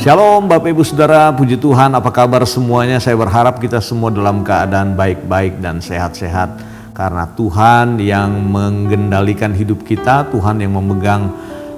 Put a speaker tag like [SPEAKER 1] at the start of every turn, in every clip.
[SPEAKER 1] Shalom Bapak Ibu Saudara, puji Tuhan, apa kabar semuanya? Saya berharap kita semua dalam keadaan baik-baik dan sehat-sehat. Karena Tuhan yang mengendalikan hidup kita, Tuhan yang memegang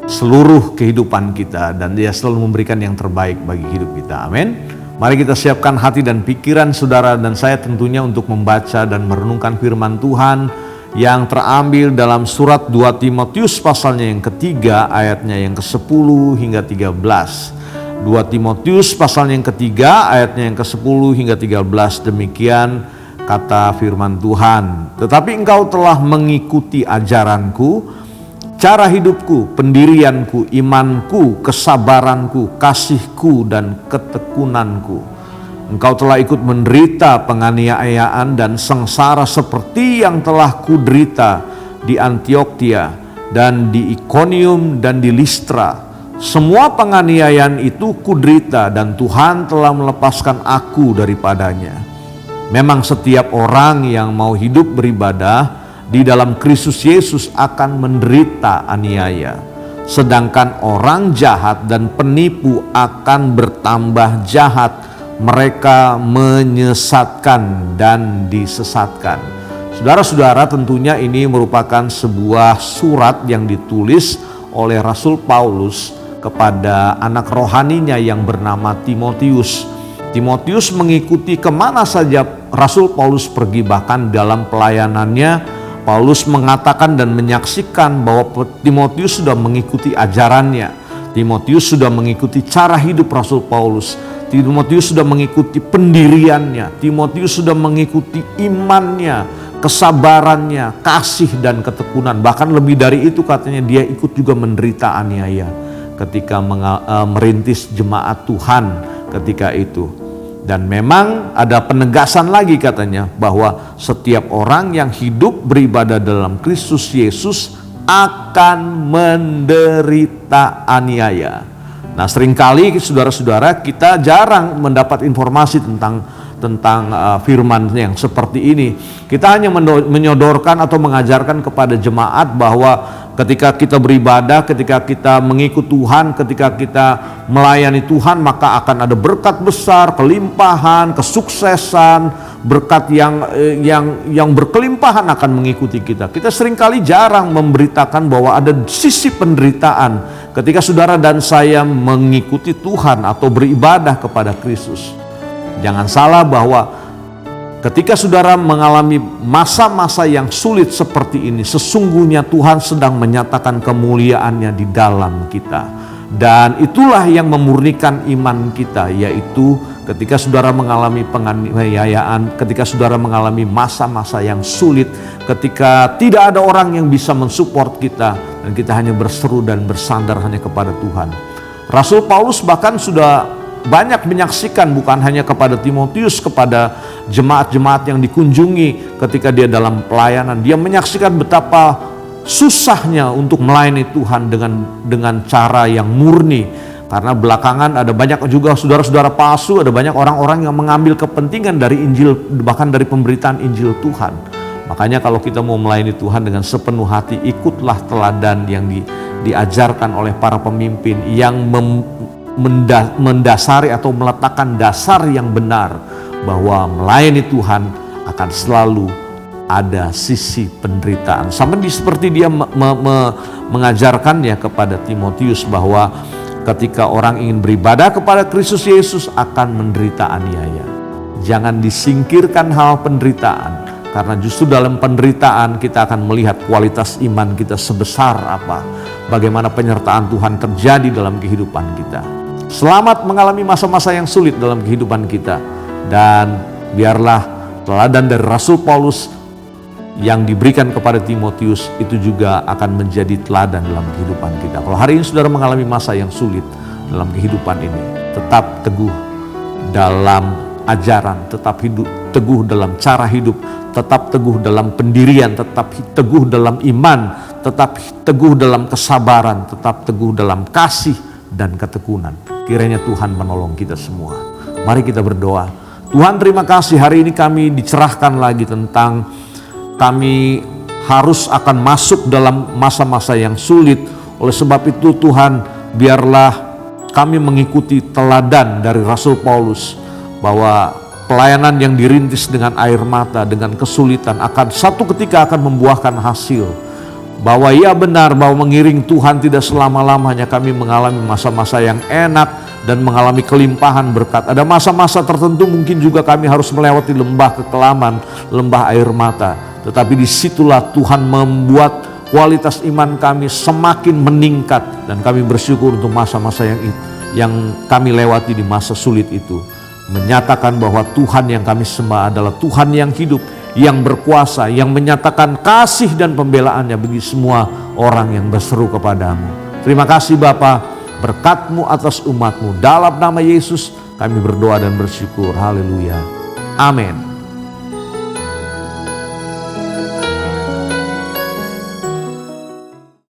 [SPEAKER 1] seluruh kehidupan kita. Dan Dia selalu memberikan yang terbaik bagi hidup kita, amin. Mari kita siapkan hati dan pikiran saudara dan saya tentunya untuk membaca dan merenungkan firman Tuhan yang terambil dalam surat 2 Timotius pasalnya yang ketiga, ayatnya yang ke-10 hingga 13. 2 Timotius pasalnya yang ketiga, ayatnya yang ke-10 hingga 13, demikian kata firman Tuhan. Tetapi engkau telah mengikuti ajaranku, cara hidupku, pendirianku, imanku, kesabaranku, kasihku, dan ketekunanku. Engkau telah ikut menderita penganiayaan dan sengsara seperti yang telah kuderita di Antiokhia dan di Ikonium dan di Listra. Semua penganiayaan itu kuderita dan Tuhan telah melepaskan aku daripadanya. Memang setiap orang yang mau hidup beribadah di dalam Kristus Yesus akan menderita aniaya. Sedangkan orang jahat dan penipu akan bertambah jahat. Mereka menyesatkan dan disesatkan. Saudara-saudara, tentunya ini merupakan sebuah surat yang ditulis oleh Rasul Paulus kepada anak rohaninya yang bernama Timotius. Timotius mengikuti kemana saja Rasul Paulus pergi, bahkan dalam pelayanannya Paulus mengatakan dan menyaksikan bahwa Timotius sudah mengikuti ajarannya. Timotius sudah mengikuti cara hidup Rasul Paulus. Timotius sudah mengikuti pendiriannya. Timotius sudah mengikuti imannya, kesabarannya, kasih dan ketekunan. Bahkan lebih dari itu katanya dia ikut juga menderita aniaya ketika merintis jemaat Tuhan ketika itu. Dan memang ada penegasan lagi katanya bahwa setiap orang yang hidup beribadah dalam Kristus Yesus akan menderita aniaya. Nah, seringkali saudara-saudara kita jarang mendapat informasi tentang firman yang seperti ini. Kita hanya menyodorkan atau mengajarkan kepada jemaat bahwa ketika kita beribadah, ketika kita mengikut Tuhan, ketika kita melayani Tuhan, maka akan ada berkat besar, kelimpahan, kesuksesan, berkat yang berkelimpahan akan mengikuti kita. Kita seringkali jarang memberitakan bahwa ada sisi penderitaan ketika saudara dan saya mengikuti Tuhan atau beribadah kepada Kristus. Jangan salah bahwa ketika saudara mengalami masa-masa yang sulit seperti ini, sesungguhnya Tuhan sedang menyatakan kemuliaannya di dalam kita. Dan itulah yang memurnikan iman kita, yaitu ketika saudara mengalami penganiayaan, ketika saudara mengalami masa-masa yang sulit, ketika tidak ada orang yang bisa mensupport kita, dan kita hanya berseru dan bersandar hanya kepada Tuhan. Rasul Paulus bahkan sudah banyak menyaksikan, bukan hanya kepada Timotius, kepada jemaat-jemaat yang dikunjungi ketika dia dalam pelayanan. Dia menyaksikan betapa susahnya untuk melayani Tuhan dengan cara yang murni. Karena belakangan ada banyak juga saudara-saudara palsu, ada banyak orang-orang yang mengambil kepentingan dari Injil, bahkan dari pemberitaan Injil Tuhan. Makanya kalau kita mau melayani Tuhan dengan sepenuh hati, ikutlah teladan yang diajarkan oleh para pemimpin yang mendasari atau meletakkan dasar yang benar bahwa melayani Tuhan akan selalu ada sisi penderitaan. Sama seperti dia mengajarkannya kepada Timotius bahwa ketika orang ingin beribadah kepada Kristus Yesus akan menderita aniaya. Jangan disingkirkan hal penderitaan, karena justru dalam penderitaan kita akan melihat kualitas iman kita sebesar apa, bagaimana penyertaan Tuhan terjadi dalam kehidupan kita. Selamat mengalami masa-masa yang sulit dalam kehidupan kita. Dan biarlah teladan dari Rasul Paulus yang diberikan kepada Timotius itu juga akan menjadi teladan dalam kehidupan kita. Kalau hari ini saudara mengalami masa yang sulit dalam kehidupan ini, tetap teguh dalam ajaran, tetap teguh dalam cara hidup, tetap teguh dalam pendirian, tetap teguh dalam iman, tetap teguh dalam kesabaran, tetap teguh dalam kasih dan ketekunan. Kiranya Tuhan menolong kita semua. Mari kita berdoa. Tuhan, terima kasih hari ini kami dicerahkan lagi tentang kami harus akan masuk dalam masa-masa yang sulit. Oleh sebab itu Tuhan, biarlah kami mengikuti teladan dari Rasul Paulus bahwa pelayanan yang dirintis dengan air mata, dengan kesulitan akan satu ketika akan membuahkan hasil. Bahwa ya benar bahwa mengiring Tuhan tidak selama-lamanya kami mengalami masa-masa yang enak dan mengalami kelimpahan berkat. Ada masa-masa tertentu mungkin juga kami harus melewati lembah kekelaman, lembah air mata. Tetapi disitulah Tuhan membuat kualitas iman kami semakin meningkat dan kami bersyukur untuk masa-masa yang kami lewati di masa sulit itu. Menyatakan bahwa Tuhan yang kami sembah adalah Tuhan yang hidup, yang berkuasa, yang menyatakan kasih dan pembelaannya bagi semua orang yang berseru kepadamu. Terima kasih Bapa, berkat-Mu atas umat-Mu. Dalam nama Yesus kami berdoa dan bersyukur. Haleluya. Amin.